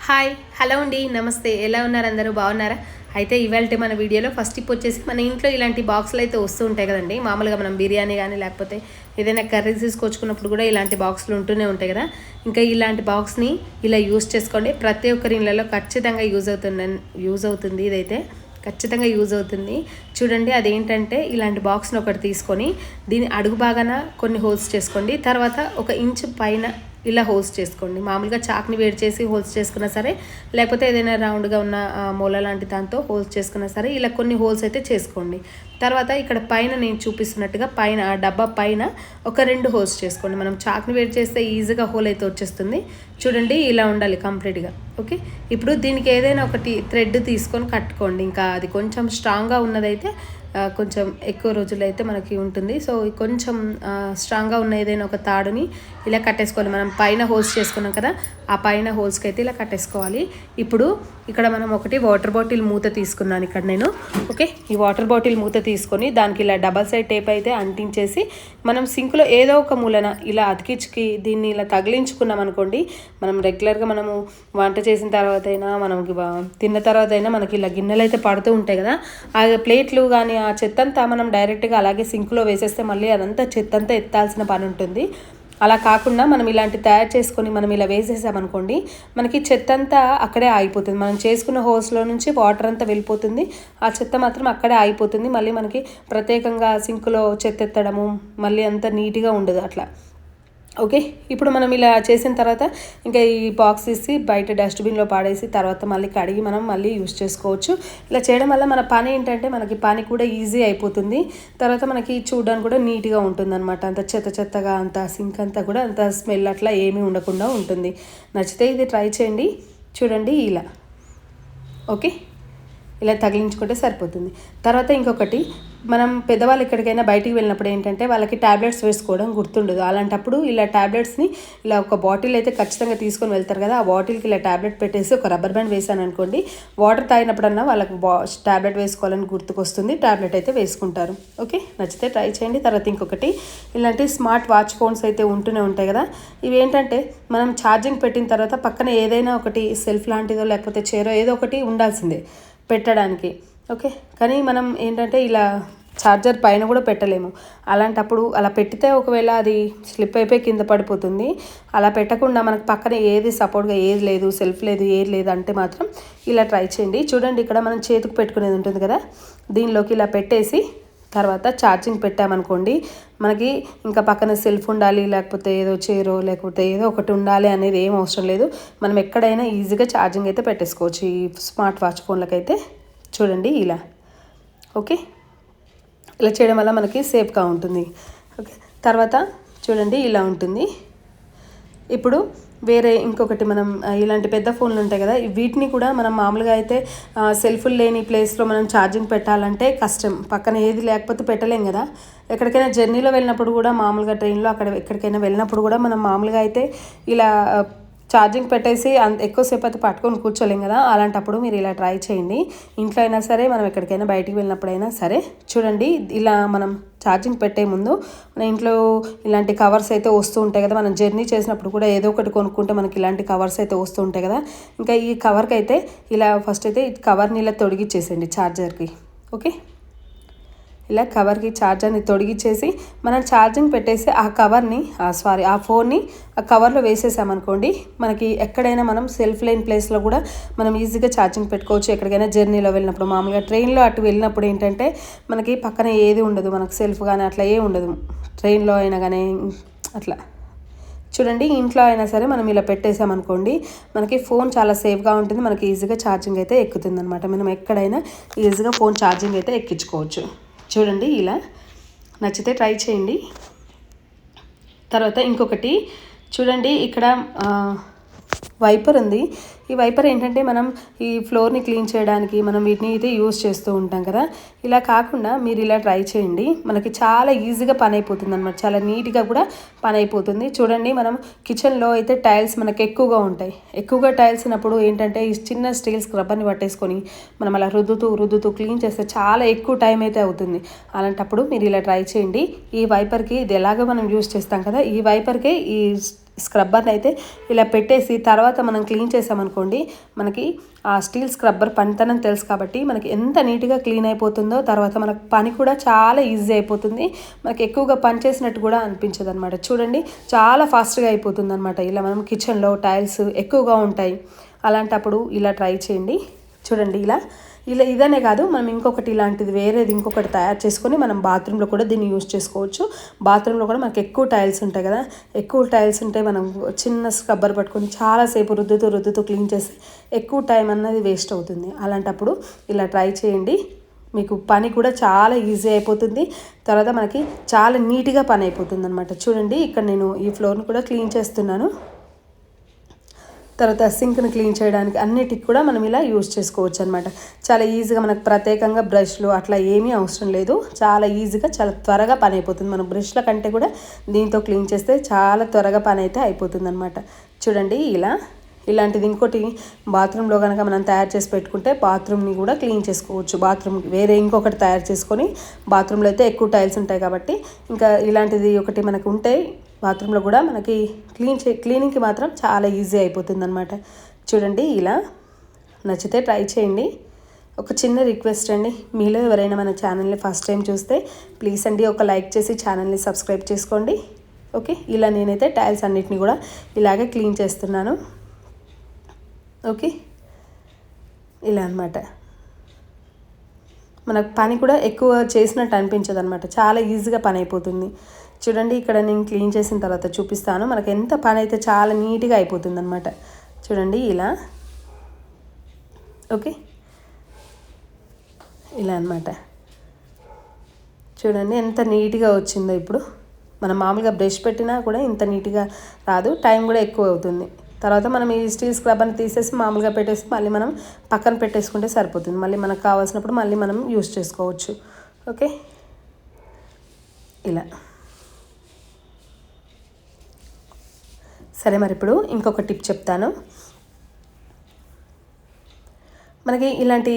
Hi hello అండి నమస్తే ఎలా ఉన్నారు అందరూ బాగున్నారా అయితే ఇవాళ మన వీడియోలో ఫస్ట్ టిప్ వచ్చేసి మన ఇంట్లో ఇలాంటి బాక్సులు అయితే వస్తూ ఉంటాయి కదండి మామూలుగా మనం బిర్యానీ కానీ లేకపోతే ఏదైనా కర్రీస్ తీసుకొచ్చుకున్నప్పుడు కూడా ఇలాంటి బాక్సులు ఉంటూనే ఉంటాయి కదా ఇంకా ఇలాంటి బాక్స్ని ఇలా యూజ్ చేసుకోండి ప్రతి ఒక్కరి ఇళ్ళలో ఖచ్చితంగా యూజ్ అవుతుంది ఇదైతే ఖచ్చితంగా యూజ్ అవుతుంది చూడండి అదేంటంటే ఇలాంటి బాక్స్ని ఒకటి తీసుకొని దీని అడుగు భాగాన కొన్ని హోల్స్ చేసుకోండి తర్వాత 1 ఇంచ్ పైన ఇలా హోల్స్ చేసుకోండి మామూలుగా చాక్ని వేడి చేసి హోల్స్ చేసుకున్నా సరే లేకపోతే ఏదైనా రౌండ్గా ఉన్న మూల లాంటి దాంతో హోల్స్ చేసుకున్నా సరే ఇలా కొన్ని హోల్స్ అయితే చేసుకోండి తర్వాత ఇక్కడ పైన నేను చూపిస్తున్నట్టుగా పైన ఆ డబ్బా పైన 2 హోల్స్ చేసుకోండి మనం చాక్ని వేడి చేస్తే ఈజీగా హోల్ అయితే వచ్చేస్తుంది చూడండి ఇలా ఉండాలి కంప్లీట్గా ఓకే ఇప్పుడు దీనికి ఏదైనా ఒకటి థ్రెడ్ తీసుకొని కట్టుకోండి ఇంకా అది కొంచెం స్ట్రాంగ్గా ఉన్నదైతే కొంచెం ఎక్కువ రోజులు అయితే మనకి ఉంటుంది సో కొంచెం స్ట్రాంగ్గా ఉన్న ఏదైనా ఒక తాడుని ఇలా కట్టేసుకోవాలి మనం పైన హోల్స్ చేసుకున్నాం కదా ఆ పైన హోల్స్కి అయితే ఇలా కట్టేసుకోవాలి ఇప్పుడు ఇక్కడ మనం ఒకటి వాటర్ బాటిల్ మూత తీసుకున్నాను ఇక్కడ నేను ఓకే ఈ వాటర్ బాటిల్ మూత తీసుకొని దానికి ఇలా డబల్ సైడ్ టేప్ అయితే అంటించేసి మనం సింక్లో ఏదో ఒక మూలన ఇలా అతికించుకి దీన్ని ఇలా తగిలించుకున్నాం అనుకోండి మనం రెగ్యులర్గా మనము వంట చేసిన తర్వాత అయినా మనకి తిన్న తర్వాత అయినా మనకి ఇలా గిన్నెలు అయితే పడుతూ ఉంటాయి కదా ఆ ప్లేట్లు కానీ ఆ చెత్తంతా మనం డైరెక్ట్గా అలాగే సింక్లో వేసేస్తే మళ్ళీ అదంతా చెత్తంతా ఎత్తాల్సిన పని ఉంటుంది అలా కాకుండా మనం ఇలాంటి తయారు చేసుకొని మనం ఇలా వేసేసామనుకోండి మనకి చెత్త అంతా అక్కడే ఆగిపోతుంది మనం చేసుకున్న హోల్స్లో నుంచి వాటర్ అంతా వెళ్ళిపోతుంది ఆ చెత్త మాత్రం అక్కడే ఆగిపోతుంది మళ్ళీ మనకి ప్రత్యేకంగా సింక్లో చెత్త ఎత్తడము మళ్ళీ అంత నీట్గా ఉండదు అట్లా ఓకే ఇప్పుడు మనం ఇలా చేసిన తర్వాత ఇంకా ఈ బాక్స్ తీసి బయట డస్ట్బిన్లో పాడేసి తర్వాత మళ్ళీ కడిగి మనం మళ్ళీ యూస్ చేసుకోవచ్చు ఇలా చేయడం వల్ల మన పని ఏంటంటే మనకి పని కూడా ఈజీ అయిపోతుంది తర్వాత మనకి చూడడానికి కూడా నీట్గా ఉంటుంది అనమాట అంత చెత్తగా అంత సింక్ అంతా కూడా అంత స్మెల్ అట్లా ఏమీ ఉండకుండా ఉంటుంది నచ్చితే ఇది ట్రై చేయండి చూడండి ఇలా ఓకే ఇలా తగిలించుకుంటే సరిపోతుంది తర్వాత ఇంకొకటి మనం పెద్దవాళ్ళు ఎక్కడికైనా బయటికి వెళ్ళినప్పుడు ఏంటంటే వాళ్ళకి ట్యాబ్లెట్స్ వేసుకోవడం గుర్తుండదు అలాంటప్పుడు ఇలా ట్యాబ్లెట్స్ని ఇలా ఒక బాటిల్ అయితే ఖచ్చితంగా తీసుకొని వెళ్తారు కదా ఆ బాటిల్కి ఇలా ట్యాబ్లెట్ పెట్టేసి ఒక రబ్బర్ బ్యాండ్ వేసాను అనుకోండి వాటర్ తాగినప్పుడన్నా వాళ్ళకి ట్యాబ్లెట్ వేసుకోవాలని గుర్తుకొస్తుంది ట్యాబ్లెట్ అయితే వేసుకుంటారు ఓకే నచ్చితే ట్రై చేయండి తర్వాత ఇంకొకటి ఇలాంటి స్మార్ట్ వాచ్ ఫోన్స్ అయితే ఉంటూనే ఉంటాయి కదా ఇవి ఏంటంటే మనం ఛార్జింగ్ పెట్టిన తర్వాత పక్కన ఏదైనా ఒకటి సెల్ఫ్ లాంటిదో లేకపోతే చైరో ఏదో ఒకటి ఉండాల్సిందే పెట్టడానికి ఓకే కానీ మనం ఏంటంటే ఇలా ఛార్జర్ పైన కూడా పెట్టలేము అలాంటప్పుడు అలా పెట్టితే ఒకవేళ అది స్లిప్ అయిపోయి కింద పడిపోతుంది అలా పెట్టకుండా మనకు పక్కన ఏది సపోర్ట్గా ఏది లేదు సెల్ఫ్ లేదు ఏది లేదు అంటే మాత్రం ఇలా ట్రై చేయండి చూడండి ఇక్కడ మనం చేతికి పెట్టుకునేది ఉంటుంది కదా దీనిలోకి ఇలా పెట్టేసి తర్వాత ఛార్జింగ్ పెట్టామనుకోండి మనకి ఇంకా పక్కన సెల్ఫ్ ఉండాలి లేకపోతే ఏదో చైరో లేకపోతే ఏదో ఒకటి ఉండాలి అనేది ఏం అవసరం లేదు మనం ఎక్కడైనా ఈజీగా ఛార్జింగ్ అయితే పెట్టేసుకోవచ్చు ఈ స్మార్ట్ వాచ్ ఫోన్లకైతే చూడండి ఇలా ఓకే ఇలా చేయడం వల్ల మనకి సేఫ్గా ఉంటుంది ఓకే తర్వాత చూడండి ఇలా ఉంటుంది ఇప్పుడు వేరే ఇంకొకటి మనం ఇలాంటి పెద్ద ఫోన్లు ఉంటాయి కదా వీటిని కూడా మనం మామూలుగా అయితే సెల్ఫుల్ లేని ప్లేస్లో మనం ఛార్జింగ్ పెట్టాలంటే కష్టం పక్కన ఏది లేకపోతే పెట్టలేం కదా ఎక్కడికైనా జర్నీలో వెళ్ళినప్పుడు కూడా మామూలుగా ట్రైన్లో అక్కడ ఎక్కడికైనా వెళ్ళినప్పుడు కూడా మనం మామూలుగా అయితే ఇలా ఛార్జింగ్ పెట్టేసి ఎక్కువసేపు అయితే పట్టుకొని కూర్చోలేం కదా అలాంటప్పుడు మీరు ఇలా ట్రై చేయండి ఇంట్లో అయినా సరే మనం ఎక్కడికైనా బయటికి వెళ్ళినప్పుడైనా సరే చూడండి ఇలా మనం ఛార్జింగ్ పెట్టే ముందు మన ఇంట్లో ఇలాంటి కవర్స్ అయితే వస్తూ ఉంటాయి కదా మనం జర్నీ చేసినప్పుడు కూడా ఏదో ఒకటి కొనుక్కుంటే మనకి ఇలాంటి కవర్స్ అయితే వస్తూ ఉంటాయి కదా ఇంకా ఈ కవర్కి అయితే ఇలా ఫస్ట్ అయితే ఈ కవర్ని ఇలా తొడిగిచ్చేసేయండి ఛార్జర్కి ఓకే ఇలా కవర్కి ఛార్జర్ని తొడిగిచ్చేసి మనం ఛార్జింగ్ పెట్టేసి ఆ కవర్ని ఆ ఫోన్ని ఆ కవర్లో వేసేసామనుకోండి మనకి ఎక్కడైనా మనం సెల్ఫ్ లేని ప్లేస్లో కూడా మనం ఈజీగా ఛార్జింగ్ పెట్టుకోవచ్చు ఎక్కడికైనా జర్నీలో వెళ్ళినప్పుడు మామూలుగా ట్రైన్లో అటు వెళ్ళినప్పుడు ఏంటంటే మనకి పక్కన ఏది ఉండదు మనకు సెల్ఫ్ కానీ అట్లా ఏ ఉండదు ట్రైన్లో అయినా కానీ అట్లా చూడండి ఇంట్లో అయినా సరే మనం ఇలా పెట్టేసామనుకోండి మనకి ఫోన్ చాలా సేఫ్గా ఉంటుంది మనకి ఈజీగా ఛార్జింగ్ అయితే ఎక్కుతుంది అనమాట మనం ఎక్కడైనా ఈజీగా ఫోన్ ఛార్జింగ్ అయితే ఎక్కించుకోవచ్చు చూడండి ఇలా నచ్చితే ట్రై చేయండి తర్వాత ఇంకొకటి చూడండి ఇక్కడ వైపర్ ఉంది ఈ వైపర్ ఏంటంటే మనం ఈ ఫ్లోర్ని క్లీన్ చేయడానికి మనం వీటిని అయితే యూజ్ చేస్తూ ఉంటాం కదా ఇలా కాకుండా మీరు ఇలా ట్రై చేయండి మనకి చాలా ఈజీగా పని అయిపోతుంది అనమాట చాలా నీట్గా కూడా పని అయిపోతుంది చూడండి మనం కిచెన్లో అయితే టైల్స్ మనకి ఎక్కువగా టైల్స్ ఉన్నప్పుడు ఏంటంటే ఈ చిన్న స్టీల్ స్క్రబ్బర్ని పట్టేసుకొని మనం అలా రుద్దుతూ క్లీన్ చేస్తే చాలా ఎక్కువ టైం అయితే అవుతుంది అలాంటప్పుడు మీరు ఇలా ట్రై చేయండి ఈ వైపర్కి ఇది ఎలాగో మనం యూజ్ చేస్తాం కదా ఈ వైపర్కే ఈ స్క్రబ్బర్ని అయితే ఇలా పెట్టేసి తర్వాత మనం క్లీన్ చేసామనుకోండి, మనకి ఆ స్టీల్ స్క్రబ్బర్ పనితనం తెలుసు కాబట్టి మనకి ఎంత నీట్గా క్లీన్ అయిపోతుందో, తర్వాత మనకు పని కూడా చాలా ఈజీ అయిపోతుంది. మనకి ఎక్కువగా పని చేసినట్టు కూడా అనిపించదు అనమాట. చూడండి చాలా ఫాస్ట్గా అయిపోతుంది అనమాట. ఇలా మనం కిచెన్లో టైల్స్ ఎక్కువగా ఉంటాయి, అలాంటప్పుడు ఇలా ట్రై చేయండి. చూడండి ఇలా ఇదనే కాదు, మనం ఇంకొకటి ఇలాంటిది వేరేది ఇంకొకటి తయారు చేసుకొని మనం బాత్రూంలో కూడా దీన్ని యూజ్ చేసుకోవచ్చు. బాత్రూంలో కూడా మనకి ఎక్కువ టైల్స్ ఉంటాయి కదా, ఎక్కువ టైల్స్ ఉంటే మనం చిన్న స్క్రబ్బర్ పట్టుకొని చాలాసేపు రుద్దుతూ క్లీన్ చేసి ఎక్కువ టైం అన్నది వేస్ట్ అవుతుంది. అలాంటప్పుడు ఇలా ట్రై చేయండి, మీకు పని కూడా చాలా ఈజీ అయిపోతుంది. తర్వాత మనకి చాలా నీట్గా పని అయిపోతుంది అనమాట. చూడండి ఇక్కడ నేను ఈ ఫ్లోర్ని కూడా క్లీన్ చేస్తున్నాను. తర్వాత సింక్ని క్లీన్ చేయడానికి అన్నిటికి కూడా మనం ఇలా యూజ్ చేసుకోవచ్చు అనమాట. చాలా ఈజీగా, మనకు ప్రత్యేకంగా బ్రష్లు అట్లా ఏమీ అవసరం లేదు. చాలా ఈజీగా చాలా త్వరగా పని అయిపోతుంది. మనం బ్రష్ల కంటే కూడా దీంతో క్లీన్ చేస్తే చాలా త్వరగా పని అయితే అయిపోతుంది అనమాట. చూడండి ఇలాంటిది ఇంకోటి బాత్రూంలో కనుక మనం తయారు చేసి పెట్టుకుంటే బాత్రూమ్ని కూడా క్లీన్ చేసుకోవచ్చు. బాత్రూమ్ వేరే ఇంకొకటి తయారు చేసుకొని, బాత్రూంలో అయితే ఎక్కువ టైల్స్ ఉంటాయి కాబట్టి ఇంకా ఇలాంటిది ఒకటి మనకు ఉంటే బాత్రూంలో కూడా మనకి క్లీనింగ్కి మాత్రం చాలా ఈజీ అయిపోతుంది అనమాట. చూడండి ఇలా నచ్చితే ట్రై చేయండి. ఒక చిన్న రిక్వెస్ట్ అండి, మీలో ఎవరైనా మన ఛానల్ని ఫస్ట్ టైం చూస్తే ప్లీజ్ అండి ఒక లైక్ చేసి ఛానల్ని సబ్స్క్రైబ్ చేసుకోండి. ఓకే, ఇలా నేనైతే టైల్స్ అన్నిటిని కూడా ఇలాగే క్లీన్ చేస్తున్నాను. ఓకే, ఇలా అనమాట. మనకు పని కూడా ఎక్కువ చేసినట్టు అనిపించదు అనమాట, చాలా ఈజీగా పని అయిపోతుంది. చూడండి ఇక్కడ నేను క్లీన్ చేసిన తర్వాత చూపిస్తాను, మనకు ఎంత పని అయితే చాలా నీట్గా అయిపోతుంది అనమాట. చూడండి ఇలా. ఓకే, ఇలా అనమాట. చూడండి ఎంత నీట్గా వచ్చిందో. ఇప్పుడు మనం మామూలుగా బ్రష్ పెట్టినా కూడా ఇంత నీట్గా రాదు, టైం కూడా ఎక్కువ అవుతుంది. తర్వాత మనం ఈ స్టీల్ స్క్రబ్బర్ని తీసేసి మామూలుగా పెట్టేసి మళ్ళీ మనం పక్కన పెట్టేసుకుంటే సరిపోతుంది. మళ్ళీ మనకు కావాల్సినప్పుడు మళ్ళీ మనం యూజ్ చేసుకోవచ్చు. ఓకే, ఇలా. సరే, మరి ఇప్పుడు ఇంకొక టిప్ చెప్తాను. మనకి ఇలాంటి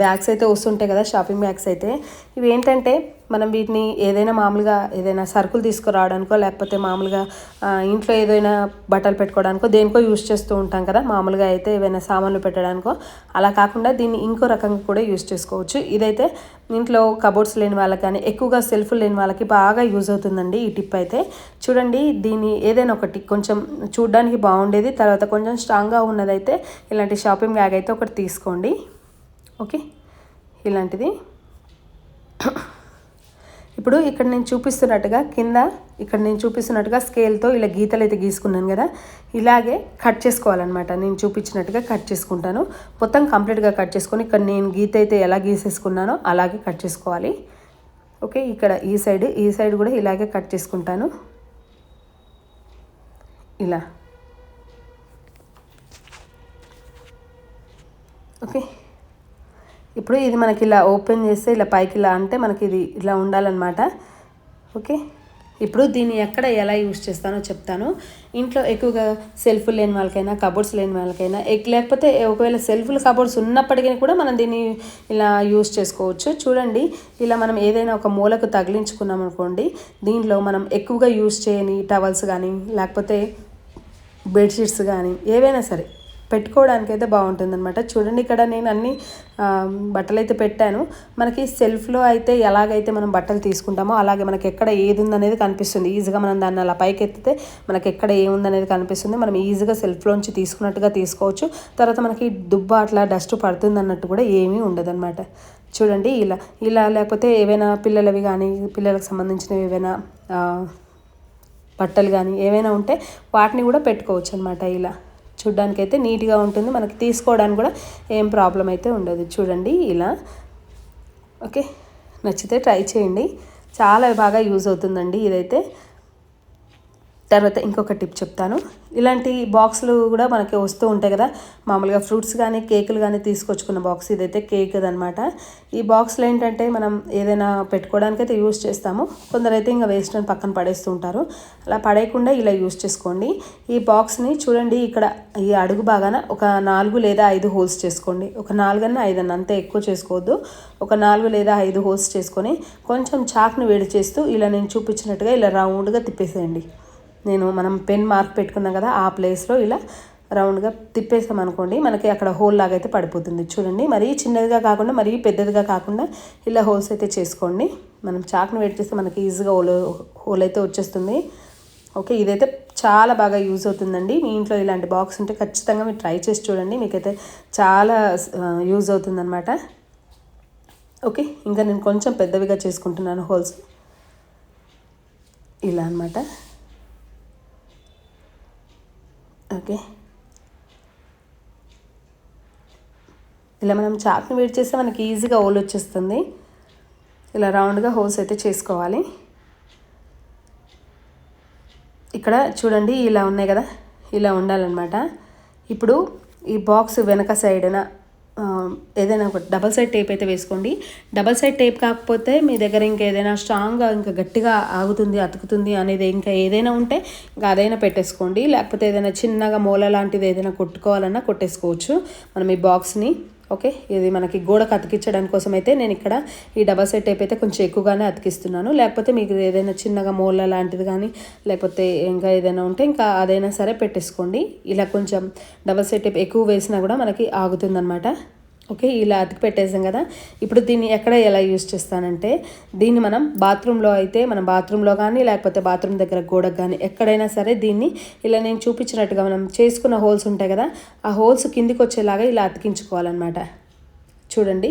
బ్యాగ్స్ అయితే వస్తుంటాయి కదా, షాపింగ్ బ్యాగ్స్ అయితే. ఇవి ఏంటంటే మనం వీటిని ఏదైనా సరుకులు తీసుకురావడానికో, లేకపోతే మామూలుగా ఇంట్లో ఏదైనా బట్టలు పెట్టుకోవడానికో దేనికో యూజ్ చేస్తూ ఉంటాం కదా. మామూలుగా అయితే ఏవైనా సామాన్లు పెట్టడానికో, అలా కాకుండా దీన్ని ఇంకో రకంగా కూడా యూజ్ చేసుకోవచ్చు. ఇదైతే ఇంట్లో కబోర్డ్స్ లేని వాళ్ళకి కానీ, ఎక్కువగా సెల్ఫ్లు లేని వాళ్ళకి బాగా యూజ్ అవుతుందండి ఈ టిప్ అయితే. చూడండి, దీన్ని ఏదైనా ఒకటి కొంచెం చూడడానికి బాగుండేది, తర్వాత కొంచెం స్ట్రాంగ్గా ఉన్నదైతే ఇలాంటి షాపింగ్ బ్యాగ్ అయితే ఒకటి తీసుకోండి. ఓకే, ఇలాంటిది. ఇప్పుడు ఇక్కడ నేను చూపిస్తున్నట్టుగా స్కేల్తో ఇలా గీతలు అయితే గీసుకున్నాను కదా, ఇలాగే కట్ చేసుకోవాలన్నమాట. నేను చూపించినట్టుగా కట్ చేసుకుంటాను. మొత్తం కంప్లీట్గా కట్ చేసుకొని ఇక్కడ నేను గీత అయితే ఎలా గీసేసుకున్నానో అలాగే కట్ చేసుకోవాలి. ఓకే, ఇక్కడ ఈ సైడ్ కూడా ఇలాగే కట్ చేసుకుంటాను. ఇలా. ఓకే, ఇప్పుడు ఇది మనకి ఇలా ఓపెన్ చేస్తే ఇలా పైకి ఇలా అంటే మనకి ఇది ఇలా ఉండాలన్నమాట. ఓకే, ఇప్పుడు దీన్ని ఎక్కడ ఎలా యూజ్ చేస్తానో చెప్తాను. ఇంట్లో ఎక్కువగా సెల్ఫ్లు లేని వాళ్ళకైనా, కబోర్డ్స్ లేని వాళ్ళకైనా, లేకపోతే ఒకవేళ సెల్ఫ్లు కబోర్డ్స్ ఉన్నప్పటికీ కూడా మనం దీన్ని ఇలా యూజ్ చేసుకోవచ్చు. చూడండి, ఇలా మనం ఏదైనా ఒక మూలకు తగిలించుకున్నాం అనుకోండి, దీంట్లో మనం ఎక్కువగా యూజ్ చేయని టవల్స్ కానీ, లేకపోతే బెడ్షీట్స్ కానీ ఏవైనా సరే పెట్టుకోవడానికైతే బాగుంటుందన్నమాట. చూడండి, ఇక్కడ నేను అన్ని బట్టలు అయితే పెట్టాను. మనకి సెల్ఫ్లో అయితే ఎలాగైతే మనం బట్టలు తీసుకుంటామో అలాగే మనకి ఎక్కడ ఏది ఉందనేది కనిపిస్తుంది. ఈజీగా మనం దాన్ని అలా పైకి ఎత్తితే మనకి ఎక్కడ ఏముందనేది కనిపిస్తుంది. మనం ఈజీగా సెల్ఫ్లోంచి తీసుకున్నట్టుగా తీసుకోవచ్చు. తర్వాత మనకి దుబ్బ అట్లా డస్ట్ పడుతుంది అన్నట్టు కూడా ఏమీ ఉండదన్నమాట. చూడండి, ఇలా లేకపోతే ఏవైనా పిల్లలవి కానీ, పిల్లలకు సంబంధించినవి ఏవైనా బట్టలు కానీ ఏవైనా ఉంటే వాటిని కూడా పెట్టుకోవచ్చు అనమాట. ఇలా చూడ్డానికైతే నీట్గా ఉంటుంది, మనకి తీసుకోవడానికి కూడా ఏం ప్రాబ్లం అయితే ఉండదు. చూడండి ఇలా. ఓకే, నచ్చితే ట్రై చేయండి, చాలా బాగా యూజ్ అవుతుందండి ఇదైతే. తర్వాత ఇంకొక టిప్ చెప్తాను. ఇలాంటి బాక్సులు కూడా మనకి వస్తూ ఉంటాయి కదా, మామూలుగా ఫ్రూట్స్ కానీ కేకులు కానీ తీసుకొచ్చుకున్న బాక్స్. ఇదైతే కేక్ అనమాట. ఈ బాక్స్లో ఏంటంటే మనం ఏదైనా పెట్టుకోవడానికైతే యూజ్ చేస్తాము. కొందరైతే ఇంకా వేస్ట్ అని పక్కన పడేస్తూ ఉంటారు. అలా పడేయకుండా ఇలా యూజ్ చేసుకోండి. ఈ బాక్స్ని చూడండి, ఇక్కడ ఈ అడుగు బాగాన ఒక 4 లేదా 5 హోల్స్ చేసుకోండి. ఒక 4 అన్నా 5 అన్నా, అంతే ఎక్కువ చేసుకోవద్దు. ఒక 4 లేదా 5 హోల్స్ చేసుకొని కొంచెం చాక్ని వేడి చేస్తూ ఇలా నేను చూపించినట్టుగా ఇలా రౌండ్గా తిప్పేసేయండి. మనం పెన్ మార్క్ పెట్టుకున్నాం కదా ఆ ప్లేస్లో ఇలా రౌండ్గా తిప్పేసాం అనుకోండి, మనకి అక్కడ హోల్ లాగా అయితే పడిపోతుంది. చూడండి, మరీ చిన్నదిగా కాకుండా మరీ పెద్దదిగా కాకుండా ఇలా హోల్స్ అయితే చేసుకోండి. మనం చాక్ని వెయిట్ చేస్తే మనకి ఈజీగా హోల్ అయితే వచ్చేస్తుంది. ఓకే, ఇదైతే చాలా బాగా యూజ్ అవుతుందండి. మీ ఇంట్లో ఇలాంటి బాక్స్ ఉంటే ఖచ్చితంగా మీరు ట్రై చేసి చూడండి, మీకైతే చాలా యూజ్ అవుతుందన్నమాట. ఓకే, ఇంకా నేను కొంచెం పెద్దవిగా చేసుకుంటున్నాను హోల్స్ ఇలా అన్నమాట. ఓకే, ఇలా మనం చాక్ని వేడి చేస్తే మనకి ఈజీగా హోల్ వచ్చేస్తుంది. ఇలా రౌండ్గా హోల్స్ అయితే చేసుకోవాలి. ఇక్కడ చూడండి ఇలా ఉన్నాయి కదా, ఇలా ఉండాలన్నమాట. ఇప్పుడు ఈ బాక్స్ వెనక సైడ్న ఏదైనా ఒక డబల్ సైడ్ టేప్ అయితే వేసుకోండి. డబల్ సైడ్ టేప్ కాకపోతే మీ దగ్గర ఇంకా ఏదైనా స్ట్రాంగ్గా ఇంకా గట్టిగా ఆగుతుంది అతుకుతుంది అనేది ఇంకా ఏదైనా ఉంటే ఇంకా అదైనా పెట్టేసుకోండి. లేకపోతే ఏదైనా చిన్నగా మూల లాంటిది ఏదైనా కొట్టుకోవాలన్నా కొట్టేసుకోవచ్చు మనం ఈ బాక్స్ని. ఓకే, ఇది మనకి గోడకు అతికించడానికి కోసం అయితే నేను ఇక్కడ ఈ డబల్ సైడ్ టేప్ అయితే కొంచెం ఎక్కువగానే అతికిస్తున్నాను. లేకపోతే మీకు ఏదైనా చిన్నగా మూల లాంటిది కానీ లేకపోతే ఇంకా ఏదైనా ఉంటే ఇంకా అదైనా సరే పెట్టేసుకోండి. ఇలా కొంచెం డబల్ సైడ్ టేప్ ఎక్కువ వేసినా కూడా మనకి ఆగుతుందన్నమాట. ఓకే, ఇలా అతికి పెట్టేసాం కదా. ఇప్పుడు దీన్ని ఎక్కడ ఎలా యూజ్ చేస్తానంటే, దీన్ని మనం బాత్రూంలో కానీ లేకపోతే బాత్రూమ్ దగ్గర గోడకు కానీ ఎక్కడైనా సరే దీన్ని ఇలా నేను చూపించినట్టుగా మనం చేసుకున్న హోల్స్ ఉంటాయి కదా, ఆ హోల్స్ కిందికి వచ్చేలాగా ఇలా అతికించుకోవాలన్నమాట. చూడండి,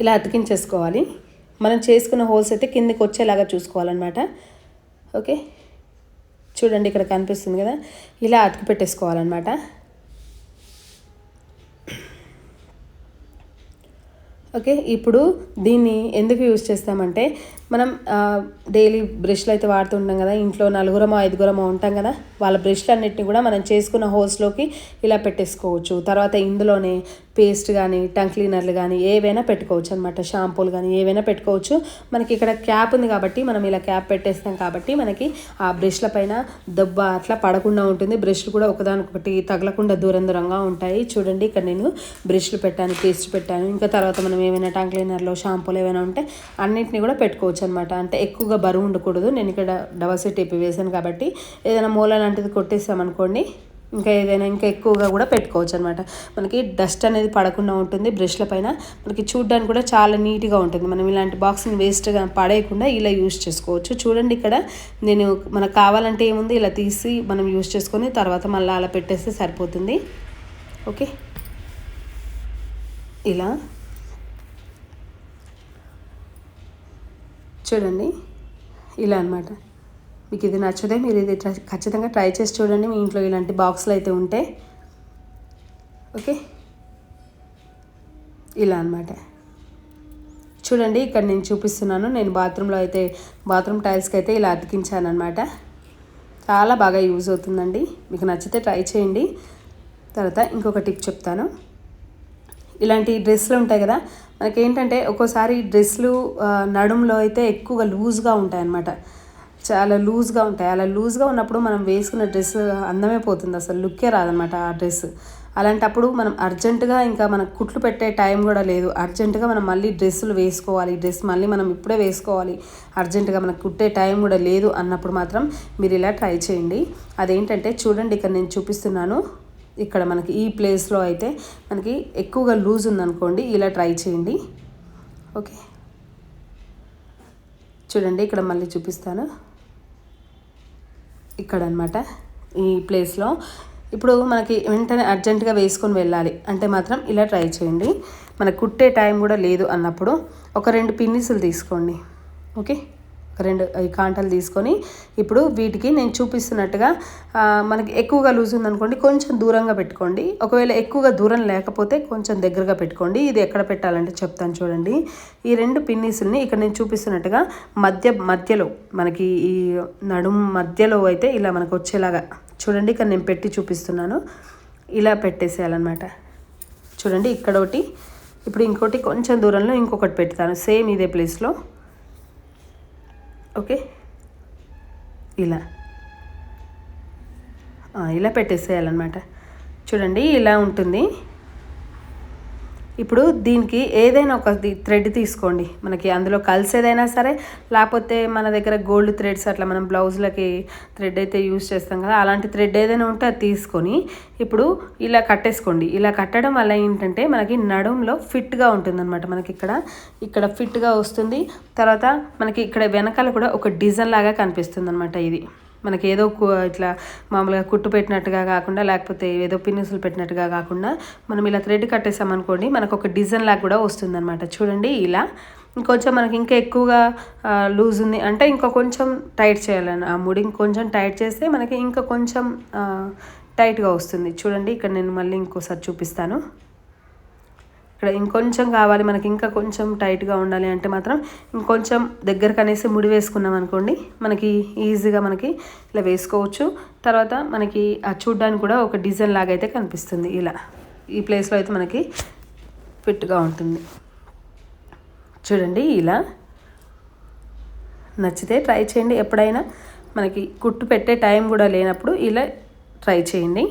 ఇలా అతికించేసుకోవాలి. మనం చేసుకున్న హోల్స్ అయితే కిందికి వచ్చేలాగా చూసుకోవాలన్నమాట. ఓకే, చూడండి ఇక్కడ కనిపిస్తుంది కదా, ఇలా అతికి పెట్టేసుకోవాలన్నమాట. ఓకే, ఇప్పుడు దీన్ని ఎందుకు యూజ్ చేస్తామంటే, మనం డైలీ బ్రష్లు అయితే వాడుతుంటాం కదా, ఇంట్లో 4-5 ఉంటాం కదా, వాళ్ళ బ్రష్లు అన్నిటిని కూడా మనం చేసుకున్న హోల్స్లోకి ఇలా పెట్టేసుకోవచ్చు. తర్వాత ఇందులోనే పేస్ట్ కానీ టంగ్ క్లీనర్లు కానీ ఏవైనా పెట్టుకోవచ్చు అనమాట, షాంపూలు కానీ ఏవైనా పెట్టుకోవచ్చు. మనకి ఇక్కడ క్యాప్ ఉంది కాబట్టి మనం ఇలా క్యాప్ పెట్టేస్తాం కాబట్టి మనకి ఆ బ్రష్ల పైన దెబ్బ అట్లా పడకుండా ఉంటుంది. బ్రష్లు కూడా ఒకదానికొకటి తగలకుండా దూరంగా ఉంటాయి. చూడండి, ఇక్కడ నేను బ్రష్లు పెట్టాను, పేస్ట్ పెట్టాను, ఇంకా తర్వాత మనం ఏమైనా టంగ్ క్లీనర్లో షాంపూలు ఏమైనా ఉంటే అన్నింటినీ కూడా పెట్టుకోవచ్చు అనమాట. అంటే ఎక్కువగా బరువు ఉండకూడదు. నేను ఇక్కడ డబల్ సైడ్ టేప్ వేసాను కాబట్టి ఏదైనా మూల లాంటిది కొట్టేసామనుకోండి ఇంకా ఏదైనా ఇంకా ఎక్కువగా కూడా పెట్టుకోవచ్చు అనమాట. మనకి డస్ట్ అనేది పడకుండా ఉంటుంది బ్రష్ల పైన. మనకి చూడడానికి కూడా చాలా నీట్గా ఉంటుంది. మనం ఇలాంటి బాక్స్ని వేస్ట్గా పడేయకుండా ఇలా యూజ్ చేసుకోవచ్చు. చూడండి, ఇక్కడ నేను మనకు కావాలంటే ఏముంది ఇలా తీసి మనం యూజ్ చేసుకొని తర్వాత మళ్ళీ అలా పెట్టేస్తే సరిపోతుంది. ఓకే, ఇలా చూడండి, ఇలా అనమాట. మీకు ఇది నచ్చితే మీరు ఇది ఖచ్చితంగా ట్రై చేసి చూడండి, మీ ఇంట్లో ఇలాంటి బాక్స్లు అయితే ఉంటే. ఓకే, ఇలా అనమాట. చూడండి, ఇక్కడ నేను చూపిస్తున్నాను. నేను బాత్రూమ్ టైల్స్కి అయితే ఇలా అతికించాను అనమాట. చాలా బాగా యూజ్ అవుతుందండి. మీకు నచ్చితే ట్రై చేయండి. తర్వాత ఇంకొక టిప్ చెప్తాను. ఇలాంటి డ్రెస్సులు ఉంటాయి కదా, మనకేంటంటే ఒక్కోసారి డ్రెస్సులు నడుములో అయితే ఎక్కువగా లూజ్గా ఉంటాయి అన్నమాట, చాలా లూజ్గా ఉంటాయి. అలా లూజ్గా ఉన్నప్పుడు మనం వేసుకున్న డ్రెస్ అందమే పోతుంది, అసలు లుక్కే రాదనమాట ఆ డ్రెస్. అలాంటప్పుడు మనం అర్జెంటుగా ఇంకా మనకు కుట్లు పెట్టే టైం కూడా లేదు, అర్జెంటుగా మనం మళ్ళీ డ్రెస్సులు వేసుకోవాలి, డ్రెస్ మళ్ళీ మనం ఇప్పుడే వేసుకోవాలి, అర్జెంటుగా మనకు కుట్టే టైం కూడా లేదు అన్నప్పుడు మాత్రం మీరు ఇలా ట్రై చేయండి. అదేంటంటే చూడండి, ఇక్కడ నేను చూపిస్తున్నాను. ఇక్కడ మనకి ఈ ప్లేస్లో అయితే మనకి ఎక్కువగా లూజ్ ఉందనుకోండి, ఇలా ట్రై చేయండి. ఓకే, చూడండి, ఇక్కడ మళ్ళీ చూపిస్తాను. ఇక్కడ అనమాట ఈ ప్లేస్లో ఇప్పుడు మనకి వెంటనే అర్జెంటుగా వేసుకొని వెళ్ళాలి అంటే మాత్రం ఇలా ట్రై చేయండి. మనకు కుట్టే టైం కూడా లేదు అన్నప్పుడు ఒక 2 పిన్నిసులు తీసుకోండి. ఓకే, 2 ఈ కాంటాలు తీసుకొని ఇప్పుడు వీటికి నేను చూపిస్తున్నట్టుగా మనకి ఎక్కువగా లూజ్ ఉందనుకోండి కొంచెం దూరంగా పెట్టుకోండి. ఒకవేళ ఎక్కువగా దూరం లేకపోతే కొంచెం దగ్గరగా పెట్టుకోండి. ఇది ఎక్కడ పెట్టాలంటే చెప్తాను చూడండి. ఈ 2 పిన్నీసుల్ని ఇక్కడ నేను చూపిస్తున్నట్టుగా మధ్యలో మనకి ఈ నడుము మధ్యలో అయితే ఇలా మనకు వచ్చేలాగా చూడండి, ఇక్కడ నేను పెట్టి చూపిస్తున్నాను. ఇలా పెట్టేసేయాలన్నమాట. చూడండి, ఇక్కడ ఒకటి, ఇప్పుడు ఇంకోటి కొంచెం దూరంలో ఇంకొకటి పెడతాను సేమ్ ఇదే ప్లేస్లో. ఓకే, ఇలా పెట్టేసేయాలన్నమాట. చూడండి, ఇలా ఉంటుంది. ఇప్పుడు దీనికి ఏదైనా ఒక థ్రెడ్ తీసుకోండి, మనకి అందులో కలిసేదైనా సరే, లేకపోతే మన దగ్గర గోల్డ్ థ్రెడ్స్ అట్లా మనం బ్లౌజ్లకి థ్రెడ్ అయితే యూజ్ చేస్తాం కదా, అలాంటి థ్రెడ్ ఏదైనా ఉంటే అది తీసుకొని ఇప్పుడు ఇలా కట్టేసుకోండి. ఇలా కట్టడం వల్ల ఏంటంటే మనకి నడుంలో ఫిట్గా ఉంటుందన్నమాట. మనకి ఇక్కడ ఫిట్గా వస్తుంది. తర్వాత మనకి ఇక్కడ వెనకాల కూడా ఒక డిజైన్ లాగా కనిపిస్తుంది అనమాట. ఇది మనకి ఏదో ఇట్లా మామూలుగా కుట్టు పెట్టినట్టుగా కాకుండా, లేకపోతే ఏదో పిన్నుసులు పెట్టినట్టుగా కాకుండా మనం ఇలా థ్రెడ్ కట్టేసామనుకోండి, మనకు ఒక డిజైన్ లాగా కూడా వస్తుందన్నమాట. చూడండి ఇలా ఇంకొంచెం మనకి ఇంకా ఎక్కువగా లూజ్ ఉంది అంటే ఇంకా కొంచెం టైట్ చేయాలని, ఆ ముడి ఇంకొంచెం టైట్ చేస్తే మనకి ఇంకా కొంచెం టైట్గా వస్తుంది. చూడండి ఇక్కడ నేను మళ్ళీ ఇంకోసారి చూపిస్తాను. ఇక్కడ ఇంకొంచెం కావాలి మనకి, ఇంకా కొంచెం టైట్గా ఉండాలి అంటే మాత్రం ఇంకొంచెం దగ్గరకు అనేసి ముడి వేసుకున్నాం అనుకోండి, మనకి ఈజీగా మనకి ఇలా వేసుకోవచ్చు. తర్వాత మనకి ఆ చూడ్డానికి కూడా ఒక డిజైన్ లాగా అయితే కనిపిస్తుంది. ఇలా ఈ ప్లేస్లో అయితే మనకి ఫిట్గా ఉంటుంది. చూడండి ఇలా నచ్చితే ట్రై చేయండి. ఎప్పుడైనా మనకి కుట్టు పెట్టే టైం కూడా లేనప్పుడు ఇలా ట్రై చేయండి.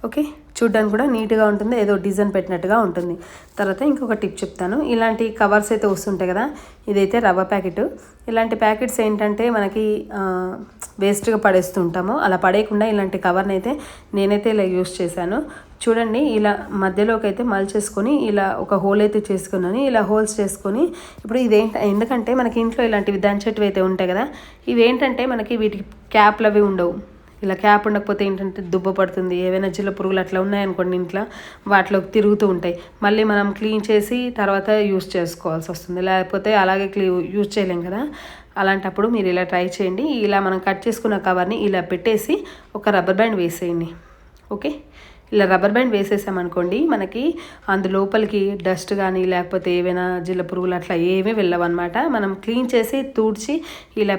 ఓకే, చూడ్డానికి కూడా నీట్గా ఉంటుంది, ఏదో డిజైన్ పెట్టినట్టుగా ఉంటుంది. తర్వాత ఇంకొక టిప్ చెప్తాను. ఇలాంటి కవర్స్ అయితే వస్తుంటాయి కదా, ఇదైతే రవ్వ ప్యాకెట్. ఇలాంటి ప్యాకెట్స్ ఏంటంటే మనకి వేస్ట్గా పడేస్తూ ఉంటాము. అలా పడేయకుండా ఇలాంటి కవర్ని అయితే నేనైతే ఇలా యూస్ చేశాను. చూడండి ఇలా మధ్యలోకి అయితే మలిచేసుకొని ఇలా ఒక హోల్ అయితే చేసుకున్నాను. ఇలా హోల్స్ చేసుకొని ఇప్పుడు ఎందుకంటే మనకి ఇంట్లో ఇలాంటివి దంచేటివి అయితే ఉంటాయి కదా, ఇవేంటంటే మనకి వీటికి క్యాప్లు అవి ఉండవు. ఇలా క్యాప్ ఉండకపోతే ఏంటంటే దుబ్బ పడుతుంది, ఏవైనా జిల్ల పురుగులు అట్లా ఉన్నాయనుకోండి ఇంట్లో, వాటిలోకి తిరుగుతూ ఉంటాయి. మళ్ళీ మనం క్లీన్ చేసి తర్వాత యూస్ చేసుకోవాల్సి వస్తుంది, లేకపోతే అలాగే యూజ్ చేయలేం కదా. అలాంటప్పుడు మీరు ఇలా ట్రై చేయండి. ఇలా మనం కట్ చేసుకున్న కవర్ని ఇలా పెట్టేసి ఒక రబ్బర్ బ్యాండ్ వేసేయండి. ఓకే, ఇలా రబ్బర్ బ్యాండ్ వేసేసామనుకోండి, మనకి అందులోపలికి డస్ట్ కానీ లేకపోతే ఏవైనా జిల్ల పురుగులు అట్లా ఏమీ వెళ్ళవన్నమాట. మనం క్లీన్ చేసి తుడిచి ఇలా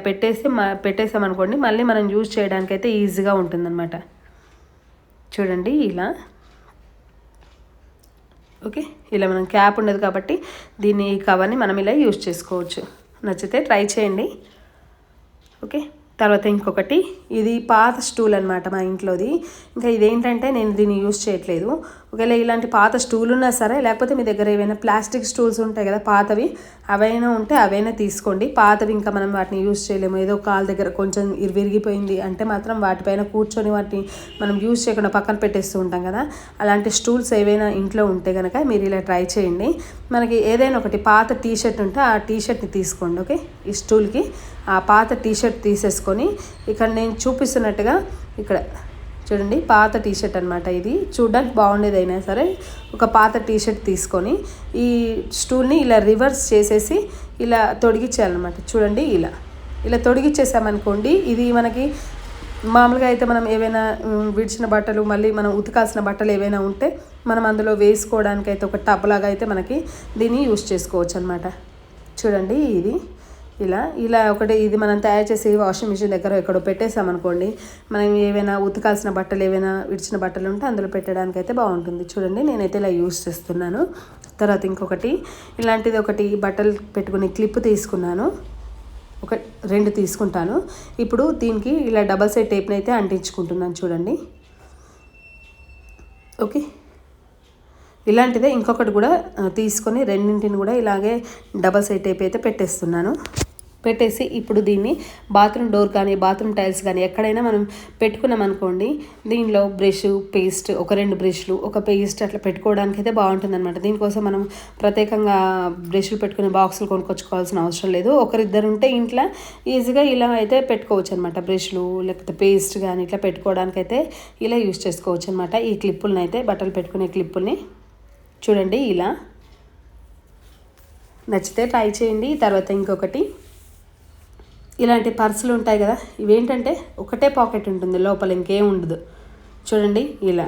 పెట్టేసామనుకోండి, మళ్ళీ మనం యూజ్ చేయడానికి అయితే ఈజీగా ఉంటుందన్నమాట. చూడండి ఇలా. ఓకే, ఇలా మనం క్యాప్ ఉండదు కాబట్టి ఈ కవర్ని మనం ఇలా యూజ్ చేసుకోవచ్చు. నచ్చితే ట్రై చేయండి. ఓకే, తర్వాత ఇంకొకటి, ఇది పాత స్టూల్ అనమాట మా ఇంట్లోది. ఇంకా ఇదేంటంటే నేను దీన్ని యూజ్ చేయట్లేదు. ఒకవేళ ఇలాంటి పాత స్టూల్ ఉన్నా సరే, లేకపోతే మీ దగ్గర ఏవైనా ప్లాస్టిక్ స్టూల్స్ ఉంటాయి కదా పాతవి, అవైనా ఉంటే అవైనా తీసుకోండి. పాతవి ఇంకా మనం వాటిని యూజ్ చేయలేము, ఏదో కాలు దగ్గర కొంచెం విరిగిపోయింది అంటే మాత్రం వాటిపైన కూర్చొని వాటిని మనం యూజ్ చేయకుండా పక్కన పెట్టేస్తూ ఉంటాం కదా. అలాంటి స్టూల్స్ ఏవైనా ఇంట్లో ఉంటే కనుక మీరు ఇలా ట్రై చేయండి. మనకి ఏదైనా ఒకటి పాత టీషర్ట్ ఉంటే ఆ టీషర్ట్ని తీసుకోండి. ఓకే, ఈ స్టూల్కి ఆ పాత టీషర్ట్ తీసేసుకొని ఇక్కడ నేను చూపిస్తున్నట్టుగా ఇక్కడ చూడండి, పాత టీషర్ట్ అనమాట. ఇది చూడడానికి బాగుండేదైనా సరే ఒక పాత టీషర్ట్ తీసుకొని ఈ స్టూల్ని ఇలా రివర్స్ చేసేసి ఇలా తొడిగిచ్చేయాలన్నమాట. చూడండి ఇలా తొడిగిచ్చేసామనుకోండి, ఇది మనకి మామూలుగా అయితే మనం ఏవైనా విడిచిన బట్టలు మళ్ళీ మనం ఉతకాల్సిన బట్టలు ఏవైనా ఉంటే మనం అందులో వేసుకోవడానికి అయితే ఒక టబ్ లాగా అయితే మనకి దీన్ని యూస్ చేసుకోవచ్చు అనమాట. చూడండి ఇలా ఒకటి ఇది మనం తయారు చేసి వాషింగ్ మిషన్ దగ్గర ఎక్కడో పెట్టేసామనుకోండి, మనం ఏవైనా ఉతకాల్సిన బట్టలు ఏవైనా విడిచిన బట్టలు ఉంటే అందులో పెట్టడానికి అయితే బాగుంటుంది. చూడండి నేనైతే ఇలా యూస్ చేస్తున్నాను. తర్వాత ఇంకొకటి ఇలాంటిది ఒకటి బట్టలు పెట్టుకునే క్లిప్ తీసుకున్నాను, 2 తీసుకుంటాను. ఇప్పుడు దీనికి ఇలా డబల్ సైడ్ టేప్ని అయితే అంటించుకుంటున్నాను. చూడండి ఓకే, ఇలాంటిదే ఇంకొకటి కూడా తీసుకొని రెండింటిని కూడా ఇలాగే డబల్ సైడ్ టేప్ అయితే పెట్టేసి ఇప్పుడు దీన్ని బాత్రూమ్ డోర్ కానీ బాత్రూమ్ టైల్స్ కానీ ఎక్కడైనా మనం పెట్టుకున్నాం అనుకోండి, దీనిలో బ్రష్ పేస్ట్ ఒక 2 బ్రష్లు ఒక పేస్ట్ అట్లా పెట్టుకోవడానికి అయితే బాగుంటుంది అనమాట. దీనికోసం మనం ప్రత్యేకంగా బ్రష్లు పెట్టుకునే బాక్సులు కొనుక్కొచ్చుకోవాల్సిన అవసరం లేదు. ఒకరిద్దరు ఉంటే ఇంట్లో ఈజీగా ఇలా అయితే పెట్టుకోవచ్చు అనమాట. బ్రష్లు లేకపోతే పేస్ట్ కానీ ఇట్లా పెట్టుకోవడానికి అయితే ఇలా యూజ్ చేసుకోవచ్చు అనమాట. ఈ క్లిప్పులను అయితే బట్టలు పెట్టుకునే క్లిప్పుల్ని చూడండి ఇలా. నచ్చితే ట్రై చేయండి. తర్వాత ఇంకొకటి, ఇలాంటి పర్సులు ఉంటాయి కదా, ఇవేంటంటే ఒకటే పాకెట్ ఉంటుంది, లోపల ఇంకేం ఉండదు. చూడండి ఇలా.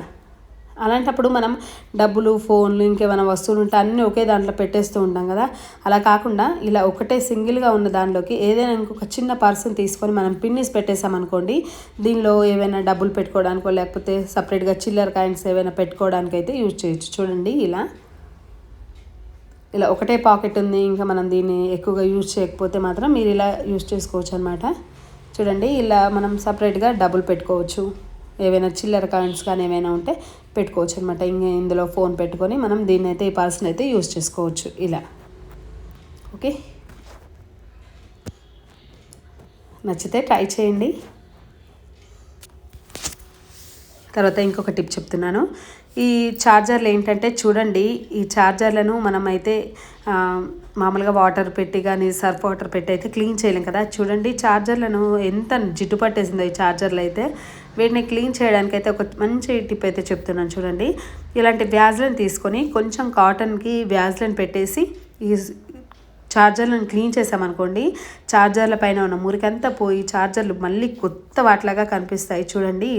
అలాంటప్పుడు మనం డబ్బులు ఫోన్లు ఇంకేమైనా వస్తువులు ఉంటే అన్నీ ఒకే దాంట్లో పెట్టేస్తూ ఉంటాం కదా. అలా కాకుండా ఇలా ఒకటే సింగిల్గా ఉన్న దానిలోకి ఏదైనా ఇంకొక చిన్న పర్సుని తీసుకొని మనం పిన్నిస్ పెట్టేసామనుకోండి, దీనిలో ఏవైనా డబ్బులు పెట్టుకోవడానికో లేకపోతే సపరేట్గా చిల్లర కాయిన్స్ ఏవైనా పెట్టుకోవడానికి అయితే యూజ్ చేయొచ్చు. చూడండి ఇలా ఒకటే పాకెట్ ఉంది, ఇంకా మనం దీన్ని ఎక్కువగా యూజ్ చేయకపోతే మాత్రం మీరు ఇలా యూజ్ చేసుకోవచ్చు అనమాట. చూడండి ఇలా మనం సపరేట్గా డబ్బులు పెట్టుకోవచ్చు, ఏవైనా చిల్లర కాయిన్స్ కానీ ఏమైనా ఉంటే పెట్టుకోవచ్చు అనమాట. ఇంకా ఇందులో ఫోన్ పెట్టుకొని మనం దీన్ని అయితే ఈ పర్స్ని అయితే యూజ్ చేసుకోవచ్చు ఇలా. ఓకే, నచ్చితే ట్రై చేయండి. తర్వాత ఇంకొక టిప్ చెప్తున్నాను. ఈ ఛార్జర్లు ఏంటంటే చూడండి, ఈ ఛార్జర్లను మనమైతే మామూలుగా వాటర్ పెట్టి కానీ సర్ఫ్ వాటర్ పెట్టి అయితే క్లీన్ చేయలేం కదా. చూడండి ఛార్జర్లను ఎంత జిడ్డు పట్టేసిందో ఈ ఛార్జర్లు అయితే. వీటిని క్లీన్ చేయడానికి అయితే ఒక మంచి టిప్ అయితే చెప్తున్నాను చూడండి. ఇలాంటి వ్యాజ్లైన్ తీసుకొని కొంచెం కాటన్కి వ్యాజ్లైన్ పెట్టేసి ఈ ఛార్జర్లను క్లీన్ చేసామనుకోండి, ఛార్జర్ల పైన ఉన్న మురికంతా పోయి ఛార్జర్లు మళ్ళీ కొత్త వాటిలాగా కనిపిస్తాయి. చూడండి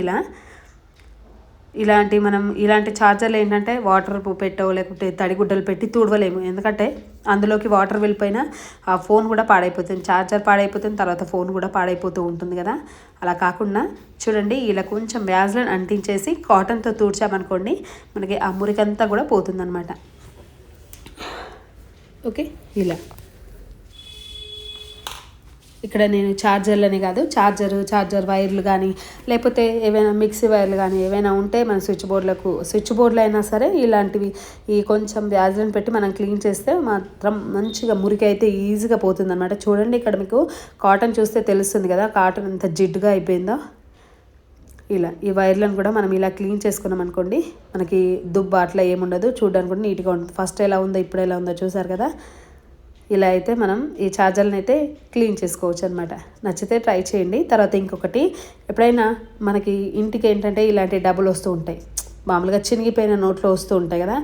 ఇలాంటి ఛార్జర్లు ఏంటంటే వాటర్ పెట్టో లేకపోతే తడిగుడ్డలు పెట్టి తుడవలేము. ఎందుకంటే అందులోకి వాటర్ వెళ్ళిపోయినా ఆ ఫోన్ కూడా పాడైపోతుంది, ఛార్జర్ పాడైపోతుంది, తర్వాత ఫోన్ కూడా పాడైపోతూ ఉంటుంది కదా. అలా కాకుండా చూడండి ఇలా కొంచెం వ్యాజ్లైన్ అంటించేసి కాటన్తో తుడిచామనుకోండి, మనకి ఆ మురికంతా కూడా పోతుందన్నమాట. ఓకే, ఇలా ఇక్కడ నేను ఛార్జర్లని కాదు, ఛార్జర్ వైర్లు కానీ లేకపోతే ఏవైనా మిక్సీ వైర్లు కానీ ఏవైనా ఉంటే మన స్విచ్ బోర్డులు అయినా సరే ఇలాంటివి ఈ కొంచెం వ్యాజ్లైన్ పెట్టి మనం క్లీన్ చేస్తే మాత్రం మంచిగా మురికి అయితే ఈజీగా పోతుంది అనమాట. చూడండి ఇక్కడ మీకు కాటన్ చూస్తే తెలుస్తుంది కదా, కాటన్ ఎంత జిడ్డుగా అయిపోయిందో. ఇలా ఈ వైర్లను కూడా మనం ఇలా క్లీన్ చేసుకున్నాం అనుకోండి, మనకి దుబ్బ అట్లా ఏముండదు, చూడడానికి కూడా నీట్గా ఉంటుంది. ఫస్ట్ ఎలా ఉందో ఇప్పుడు ఎలా ఉందో చూసారు కదా. ఇలా అయితే మనం ఈ ఛార్జర్లను అయితే క్లీన్ చేసుకోవచ్చు అనమాట. నచ్చితే ట్రై చేయండి. తర్వాత ఇంకొకటి, ఎప్పుడైనా మనకి ఇంటికి ఏంటంటే ఇలాంటి డబ్బులు వస్తూ ఉంటాయి, మామూలుగా చినిగిపోయిన నోట్లో వస్తూ ఉంటాయి కదా.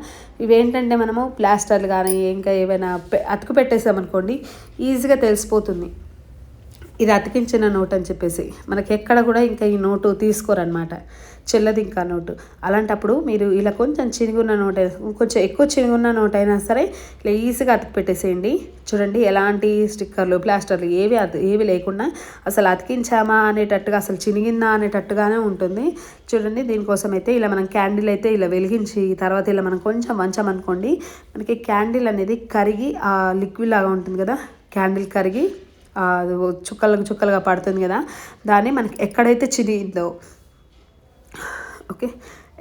ఇవేంటంటే మనము ప్లాస్టర్లు కానీ ఇంకా ఏవైనా అతుకు పెట్టేసామనుకోండి, ఈజీగా తెలిసిపోతుంది ఇది అతికించిన నోట్ అని చెప్పేసి. మనకి ఎక్కడ కూడా ఇంకా ఈ నోటు తీసుకోరనమాట, చెల్లది ఇంకా నోటు. అలాంటప్పుడు మీరు ఇలా కొంచెం చినిగున్న నోట్, కొంచెం ఎక్కువ చినిగున్న నోట్ అయినా సరే ఇలా ఈజీగా అతికి పెట్టేసేయండి. చూడండి ఎలాంటి స్టిక్కర్లు ప్లాస్టర్లు ఏవి లేకుండా అసలు అతికించామా అనేటట్టుగా, అసలు చినిగిందా అనేటట్టుగానే ఉంటుంది. చూడండి దీనికోసం అయితే ఇలా మనం క్యాండిల్ అయితే ఇలా వెలిగించి తర్వాత ఇలా మనం కొంచెం వంచామనుకోండి, మనకి క్యాండిల్ అనేది కరిగి ఆ లిక్విడ్ లాగా ఉంటుంది కదా, క్యాండిల్ కరిగి చుక్కలుగా పడుతుంది కదా, దాన్ని మనకి ఎక్కడైతే చినిగిందో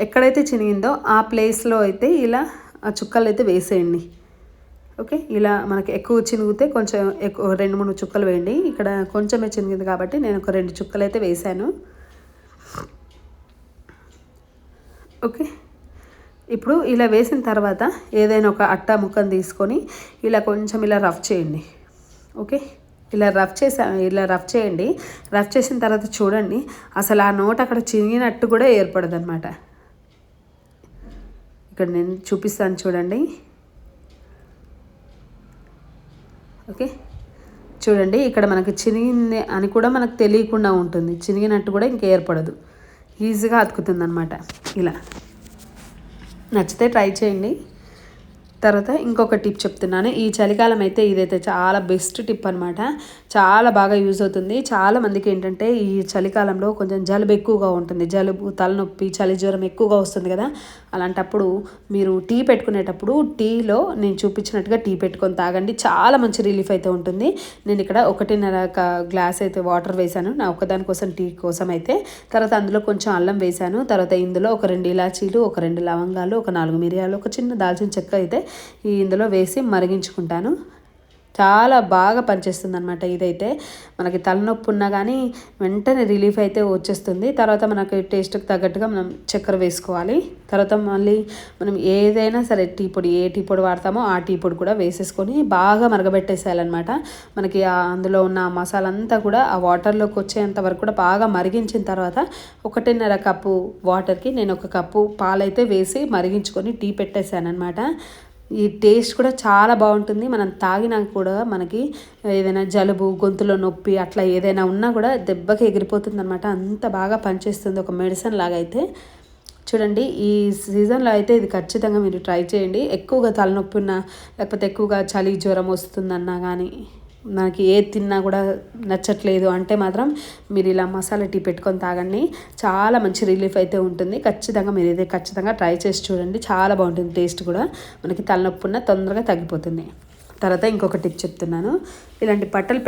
ఎక్కడైతే చినిగిందో ఆ ప్లేస్లో అయితే ఇలా ఆ చుక్కలు అయితే వేసేయండి. ఓకే, ఇలా మనకి ఎక్కువ చినిగితే కొంచెం ఎక్కువ 2-3 చుక్కలు వేయండి. ఇక్కడ కొంచెమే చినిగింది కాబట్టి నేను ఒక 2 చుక్కలు అయితే వేసాను. ఓకే, ఇప్పుడు ఇలా వేసిన తర్వాత ఏదైనా ఒక అట్టా ముక్కను తీసుకొని ఇలా కొంచెం ఇలా రఫ్ చేయండి. ఓకే, ఇలా రఫ్ చేయండి. రఫ్ చేసిన తర్వాత చూడండి అసలు ఆ నోట్ అక్కడ చినిగినట్టు కూడా ఏర్పడదు అనమాట. ఇక్కడ నేను చూపిస్తాను చూడండి. ఓకే, చూడండి ఇక్కడ మనకి చినిగింది అని కూడా మనకు తెలియకుండా ఉంటుంది, చినిగినట్టు కూడా ఇంకా ఏర్పడదు, ఈజీగా అతుకుతుంది అనమాట. ఇలా నచ్చితే ట్రై చేయండి. తర్వాత ఇంకొక టిప్ చెప్తున్నాను. ఈ చలికాలం అయితే ఇదైతే చాలా బెస్ట్ టిప్ అనమాట, చాలా బాగా యూజ్ అవుతుంది. చాలామందికి ఏంటంటే ఈ చలికాలంలో కొంచెం జలుబు ఎక్కువగా ఉంటుంది, జలుబు తలనొప్పి చలి జ్వరం ఎక్కువగా వస్తుంది కదా. అలాంటప్పుడు మీరు టీ పెట్టుకునేటప్పుడు టీలో నేను చూపించినట్టుగా టీ పెట్టుకొని తాగండి, చాలా మంచి రిలీఫ్ అయితే ఉంటుంది. నేను ఇక్కడ 1.5 గ్లాస్ అయితే వాటర్ వేసాను నా ఒక్కదాని కోసం, టీ కోసం అయితే. తర్వాత అందులో కొంచెం అల్లం వేసాను. తర్వాత ఇందులో ఒక 2 ఇలాచీలు, ఒక 2 లవంగాలు, ఒక 4 మిరియాలు, ఒక చిన్న దాల్చిన చెక్క అయితే ఇందులో వేసి మరిగించుకుంటాను. చాలా బాగా పనిచేస్తుంది అనమాట. ఇదైతే మనకి తలనొప్పి ఉన్నా కానీ వెంటనే రిలీఫ్ అయితే వచ్చేస్తుంది. తర్వాత మనకి టేస్ట్కి తగ్గట్టుగా మనం చక్కెర వేసుకోవాలి. తర్వాత మళ్ళీ మనం ఏదైనా సరే టీ పొడి, ఏ టీ పొడి వాడతామో ఆ టీ పొడి కూడా వేసేసుకొని బాగా మరగబెట్టేసేయాలన్నమాట. మనకి అందులో ఉన్న మసాలా అంతా కూడా ఆ వాటర్లోకి వచ్చేంత వరకు కూడా బాగా మరిగించిన తర్వాత 1.5 కప్పు వాటర్కి నేను 1 కప్పు పాలైతే వేసి మరిగించుకొని టీ పెట్టేశాను అనమాట. ఈ టేస్ట్ కూడా చాలా బాగుంటుంది. మనం తాగినాక కూడా మనకి ఏదైనా జలుబు, గొంతులో నొప్పి అట్లా ఏదైనా ఉన్నా కూడా దెబ్బకి ఎగిరిపోతుంది అనమాట, అంత బాగా పనిచేస్తుంది, ఒక మెడిసిన్ లాగా అయితే. చూడండి ఈ సీజన్లో అయితే ఇది ఖచ్చితంగా మీరు ట్రై చేయండి. ఎక్కువగా తలనొప్పి ఉన్నా లేకపోతే ఎక్కువగా చలి జ్వరం వస్తుందన్నా కానీ, నాకు ఏది తిన్నా కూడా నచ్చట్లేదు అంటే మాత్రం మీరు ఇలా మసాలా టీ పెట్టుకొని తాగండి, చాలా మంచి రిలీఫ్ అయితే ఉంటుంది. ఖచ్చితంగా మీరు ఇదే ఖచ్చితంగా ట్రై చేసి చూడండి, చాలా బాగుంటుంది. టేస్ట్ కూడా మనకి తలనొప్పి ఉన్న తొందరగా తగ్గిపోతుంది. తర్వాత ఇంకొక టిప్ చెప్తున్నాను. ఇలాంటి బట్టలు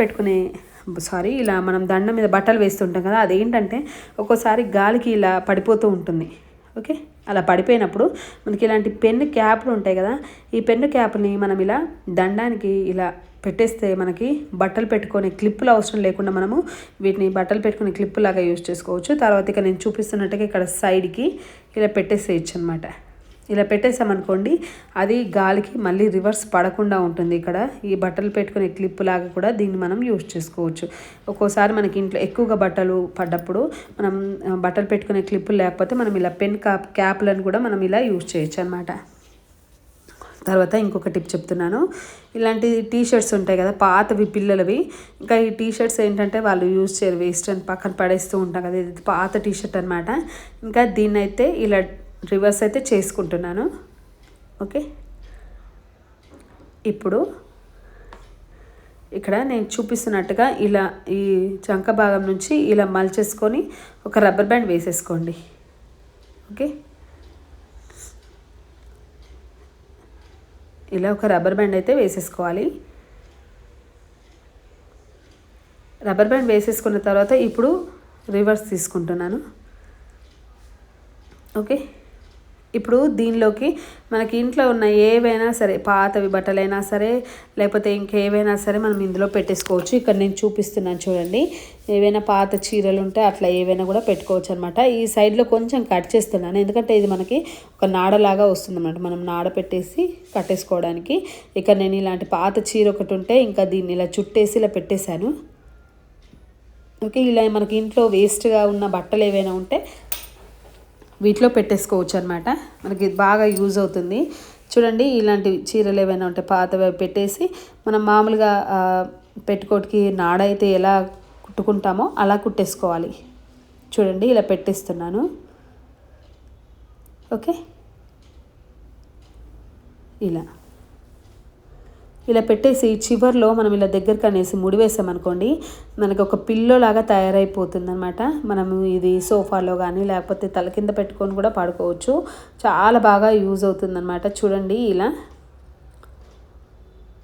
ఇలా మనం దండం మీద బట్టలు వేస్తుంటాం కదా, అదేంటంటే ఒక్కోసారి గాలికి ఇలా పడిపోతూ ఉంటుంది. ఓకే, అలా పడిపోయినప్పుడు మనకి ఇలాంటి పెన్ను క్యాప్లు ఉంటాయి కదా, ఈ పెన్ను క్యాప్ని మనం ఇలా దండానికి ఇలా పెట్టేస్తే మనకి బట్టలు పెట్టుకునే క్లిప్పులు అవసరం లేకుండా మనము వీటిని బట్టలు పెట్టుకునే క్లిప్పు లాగా యూజ్ చేసుకోవచ్చు. తర్వాత ఇక నేను చూపిస్తున్నట్టుగా ఇక్కడ సైడ్కి ఇలా పెట్టేసేయచ్చు అనమాట. ఇలా పెట్టేసామనుకోండి అది గాలికి మళ్ళీ రివర్స్ పడకుండా ఉంటుంది. ఇక్కడ ఈ బట్టలు పెట్టుకునే క్లిప్ లాగా కూడా దీన్ని మనం యూజ్ చేసుకోవచ్చు. ఒక్కోసారి మనకి ఇంట్లో ఎక్కువగా బట్టలు పడ్డప్పుడు మనం బట్టలు పెట్టుకునే క్లిప్పులు లేకపోతే మనం ఇలా పెన్ క్యాప్లను కూడా మనం ఇలా యూజ్ చేయొచ్చు అనమాట. తర్వాత ఇంకొక టిప్ చెప్తున్నాను. ఇలాంటి టీషర్ట్స్ ఉంటాయి కదా పాతవి పిల్లలవి, ఇంకా ఈ టీషర్ట్స్ ఏంటంటే వాళ్ళు యూజ్ చేయరు, వేస్ట్ అని పక్కన పడేస్తూ ఉంటాం కదా, ఇది పాత టీషర్ట్ అనమాట. ఇంకా దీన్ని అయితే ఇలా రివర్స్ అయితే చేసుకుంటున్నాను. ఓకే, ఇప్పుడు ఇక్కడ నేను చూపిస్తున్నట్టుగా ఇలా ఈ చంక భాగం నుంచి ఇలా మలిచేసుకొని ఒక రబ్బర్ బ్యాండ్ వేసేసుకోండి. ఓకే, ఇలా ఒక రబ్బర్ బ్యాండ్ అయితే వేసేసుకోవాలి. రబ్బర్ బ్యాండ్ వేసేసుకున్న తర్వాత ఇప్పుడు రివర్స్ తీసుకుంటున్నాను. ఓకే, ఇప్పుడు దీనిలోకి మనకి ఇంట్లో ఉన్న ఏవైనా సరే పాతవి బట్టలైనా సరే లేకపోతే ఇంకేవైనా సరే మనం ఇందులో పెట్టేసుకోవచ్చు. ఇక్కడ నేను చూపిస్తున్నాను చూడండి, ఏవైనా పాత చీరలు ఉంటే అట్లా ఏవైనా కూడా పెట్టుకోవచ్చు అనమాట. ఈ సైడ్లో కొంచెం కట్ చేస్తున్నాను ఎందుకంటే ఇది మనకి ఒక నాడలాగా వస్తుంది అన్నమాట, మనం నాడ పెట్టేసి కట్టేసుకోవడానికి. ఇక్కడ నేను ఇలాంటి పాత చీర ఒకటి ఉంటే ఇంకా దీన్ని ఇలా చుట్టేసి ఇలా పెట్టేశాను. ఓకే, ఇలా మనకి ఇంట్లో వేస్ట్గా ఉన్న బట్టలు ఏవైనా ఉంటే వీటిలో పెట్టేసుకోవచ్చు అనమాట, మనకి బాగా యూజ్ అవుతుంది. చూడండి, ఇలాంటి చీరలు ఏవైనా ఉంటే పాతవి పెట్టేసి మనం మామూలుగా పెట్టుకోటికి నాడ అయితే ఎలా కుట్టుకుంటామో అలా కుట్టేసుకోవాలి. చూడండి, ఇలా పెట్టేస్తున్నాను. ఓకే, ఇలా పెట్టేసి చివర్లో మనం ఇలా దగ్గరకు అనేసి ముడివేసామనుకోండి మనకి ఒక పిల్లో లాగా తయారైపోతుంది అనమాట. మనము ఇది సోఫాలో కానీ లేకపోతే తల కింద పెట్టుకొని కూడా పడుకోవచ్చు, చాలా బాగా యూజ్ అవుతుంది అనమాట. చూడండి,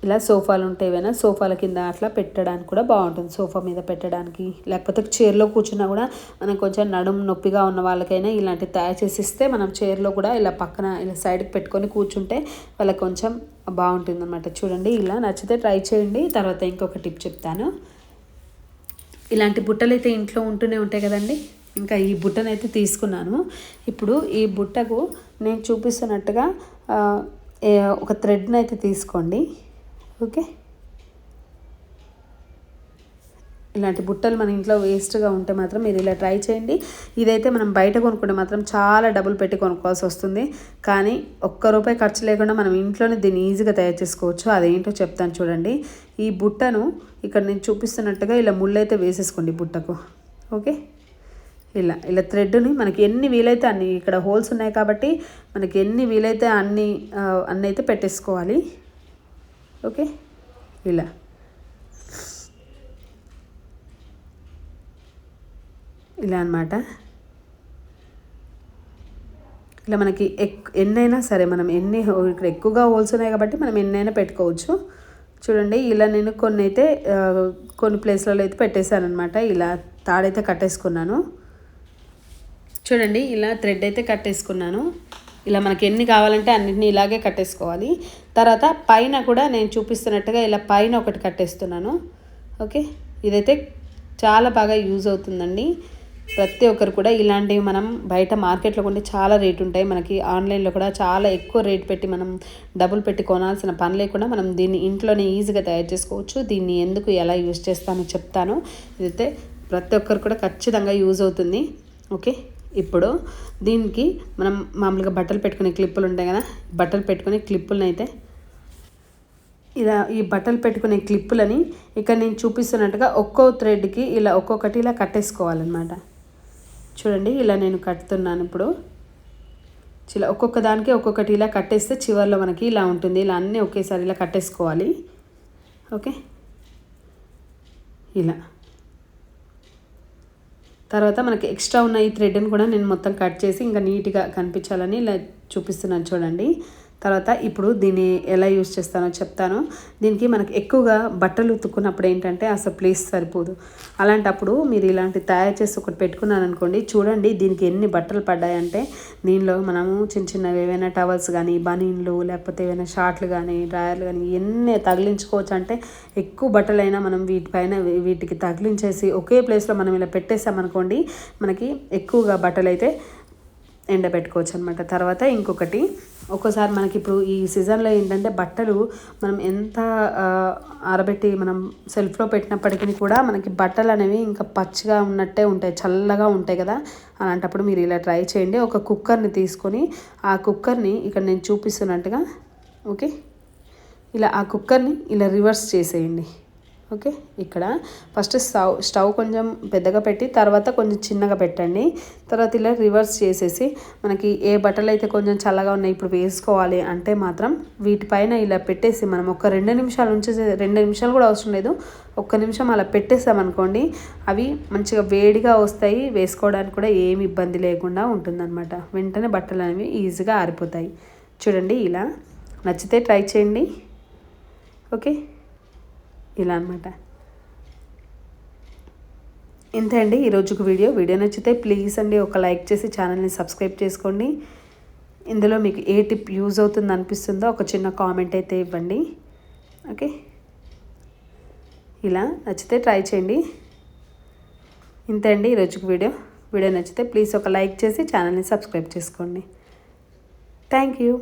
ఇలా సోఫాలు ఉంటే ఏవైనా సోఫాల కింద అట్లా పెట్టడానికి కూడా బాగుంటుంది, సోఫా మీద పెట్టడానికి. లేకపోతే చైర్లో కూర్చున్నా కూడా మనం కొంచెం నడుము నొప్పిగా ఉన్న వాళ్ళకైనా ఇలాంటి తయారు చేసి ఇస్తే మనం చైర్లో కూడా ఇలా పక్కన ఇలా సైడ్కి పెట్టుకొని కూర్చుంటే వాళ్ళకి కొంచెం బాగుంటుంది అనమాట. చూడండి, ఇలా నచ్చితే ట్రై చేయండి. తర్వాత ఇంకొక టిప్ చెప్తాను. ఇలాంటి బుట్టలు అయితే ఇంట్లో ఉంటూనే ఉంటాయి కదండి, ఇంకా ఈ బుట్టనైతే తీసుకున్నాను. ఇప్పుడు ఈ బుట్టకు నేను చూపిస్తున్నట్టుగా ఒక థ్రెడ్ని అయితే తీసుకోండి. ఓకే, ఇలాంటి బుట్టలు మన ఇంట్లో వేస్ట్గా ఉంటే మాత్రం మీరు ఇలా ట్రై చేయండి. ఇదైతే మనం బయట కొనుక్కుంటే మాత్రం చాలా డబ్బులు పెట్టి కొనుక్కోవాల్సి వస్తుంది, కానీ ₹1 ఖర్చు లేకుండా మనం ఇంట్లోనే దీన్ని ఈజీగా తయారు చేసుకోవచ్చు. అదేంటో చెప్తాను చూడండి. ఈ బుట్టను ఇక్కడ నేను చూపిస్తున్నట్టుగా ఇలా ముళ్ళైతే వేసేసుకోండి బుట్టకు. ఓకే, ఇలా థ్రెడ్ని మనకి ఎన్ని వీలైతే అన్ని, ఇక్కడ హోల్స్ ఉన్నాయి కాబట్టి మనకి ఎన్ని వీలైతే అన్ని అయితే పెట్టేసుకోవాలి. ఓకే, ఇలా అన్నమాట. ఇలా మనకి ఎన్నైనా సరే మనం ఇక్కడ ఎక్కువగా హోల్స్ ఉన్నాయి కాబట్టి మనం ఎన్నైనా పెట్టుకోవచ్చు. చూడండి, ఇలా నేను కొన్ని ప్లేస్లలో అయితే పెట్టేశాను అనమాట. ఇలా తాడైతే కట్టేసుకున్నాను. చూడండి, ఇలా థ్రెడ్ అయితే కట్టేసుకున్నాను. ఇలా మనకి ఎన్ని కావాలంటే అన్నిటిని ఇలాగే కట్టేసుకోవాలి. తర్వాత పైన కూడా నేను చూపిస్తున్నట్టుగా ఇలా పైన ఒకటి కట్టేస్తున్నాను. ఓకే, ఇదైతే చాలా బాగా యూజ్ అవుతుందండి. ప్రతి ఒక్కరు కూడా ఇలాంటివి మనం బయట మార్కెట్లో కొంటే చాలా రేటు ఉంటాయి, మనకి ఆన్లైన్లో కూడా చాలా ఎక్కువ రేట్ పెట్టి మనం డబ్బులు పెట్టి కొనాల్సిన పని లేకుండా మనం దీన్ని ఇంట్లోనే ఈజీగా తయారు చేసుకోవచ్చు. దీన్ని ఎందుకు ఎలా యూజ్ చేస్తానో చెప్తాను. ఇదైతే ప్రతి ఒక్కరు కూడా ఖచ్చితంగా యూజ్ అవుతుంది. ఓకే, ఇప్పుడు దీనికి మనం మామూలుగా బట్టలు పెట్టుకునే క్లిప్పులు ఉంటాయి కదా, బట్టలు పెట్టుకునే క్లిప్పులను అయితే ఇలా ఈ బట్టలు పెట్టుకునే క్లిప్పులని ఇక్కడ నేను చూపిస్తున్నట్టుగా ఒక్కో థ్రెడ్కి ఇలా ఒక్కొక్కటి ఇలా కట్టేసుకోవాలన్నమాట. చూడండి, ఇలా నేను కట్టుతున్నాను. ఇప్పుడు ఇలా ఒక్కొక్క దానికి ఒక్కొక్కటి ఇలా కట్టేస్తే చివర్లో మనకి ఇలా ఉంటుంది. ఇలా అన్నీ ఒకేసారి ఇలా కట్టేసుకోవాలి. ఓకే, ఇలా తర్వాత మనకి ఎక్స్ట్రా ఉన్న ఈ థ్రెడ్ని కూడా నేను మొత్తం కట్ చేసి ఇంకా నీట్గా కనిపించాలని ఇలా చూపిస్తున్నాను చూడండి. తర్వాత ఇప్పుడు దీన్ని ఎలా యూస్ చేస్తానో చెప్తాను. దీనికి మనకి ఎక్కువగా బట్టలు ఉతుక్కున్నప్పుడు ఏంటంటే అసలు ప్లేస్ సరిపోదు. అలాంటప్పుడు మీరు ఇలాంటి తయారు చేసి ఒకటి పెట్టుకున్నాను అనుకోండి, చూడండి దీనికి ఎన్ని బట్టలు పడ్డాయంటే దీనిలో మనము చిన్న చిన్నవి ఏవైనా టవల్స్ కానీ, బనీన్లు, లేకపోతే ఏవైనా షార్ట్లు కానీ, డ్రాయర్లు కానీ ఎన్ని తగిలించుకోవచ్చు అంటే ఎక్కువ బట్టలైనా మనం వీటికి తగిలించేసి ఒకే ప్లేస్లో మనం ఇలా పెట్టేసామనుకోండి, మనకి ఎక్కువగా బట్టలు అయితే ఎండబెట్టుకోవచ్చు అనమాట. తర్వాత ఇంకొకటి, ఒక్కోసారి మనకి ఇప్పుడు ఈ సీజన్లో ఏంటంటే బట్టలు మనం ఎంత ఆరబెట్టి మనం సెల్ఫ్లో పెట్టినప్పటికీ కూడా మనకి బట్టలు అనేవి ఇంకా పచ్చిగా ఉన్నట్టే ఉంటాయి, చల్లగా ఉంటాయి కదా. అలాంటప్పుడు మీరు ఇలా ట్రై చేయండి. ఒక కుక్కర్ని తీసుకొని ఆ కుక్కర్ని ఇక్కడ నేను చూపిస్తున్నట్టుగా ఓకే, ఇలా ఆ కుక్కర్ని ఇలా రివర్స్ చేసేయండి. ఓకే, ఇక్కడ ఫస్ట్ స్టవ్ కొంచెం పెద్దగా పెట్టి తర్వాత కొంచెం చిన్నగా పెట్టండి. తర్వాత ఇలా రివర్స్ చేసేసి మనకి ఏ బట్టలు అయితే కొంచెం చల్లగా ఉన్నాయి ఇప్పుడు వేసుకోవాలి అంటే మాత్రం వీటిపైన ఇలా పెట్టేసి మనం ఒక 2 నిమిషాలు ఉంచేసి, 2 నిమిషాలు కూడా అవసరం లేదు, 1 నిమిషం అలా పెట్టేసామనుకోండి అవి మంచిగా వేడిగా వస్తాయి, వేసుకోవడానికి కూడా ఏమి ఇబ్బంది లేకుండా ఉంటుందన్నమాట. వెంటనే బట్టలు అనేవి ఈజీగా ఆరిపోతాయి. చూడండి ఇలా నచ్చితే ట్రై చేయండి. ఓకే, ఇలా అనమాట. ఇంతే అండి ఈరోజుకు వీడియో నచ్చితే ప్లీజ్ అండి ఒక లైక్ చేసి ఛానల్ని సబ్స్క్రైబ్ చేసుకోండి. ఇందులో మీకు ఏ టిప్ యూజ్ అవుతుంది అనిపిస్తుందో ఒక చిన్న కామెంట్ అయితే ఇవ్వండి. ఓకే, ఇలా నచ్చితే ట్రై చేయండి. ఇంతే అండి ఈరోజుకు వీడియో నచ్చితే ప్లీజ్ ఒక లైక్ చేసి ఛానల్ని సబ్స్క్రైబ్ చేసుకోండి. Thank you.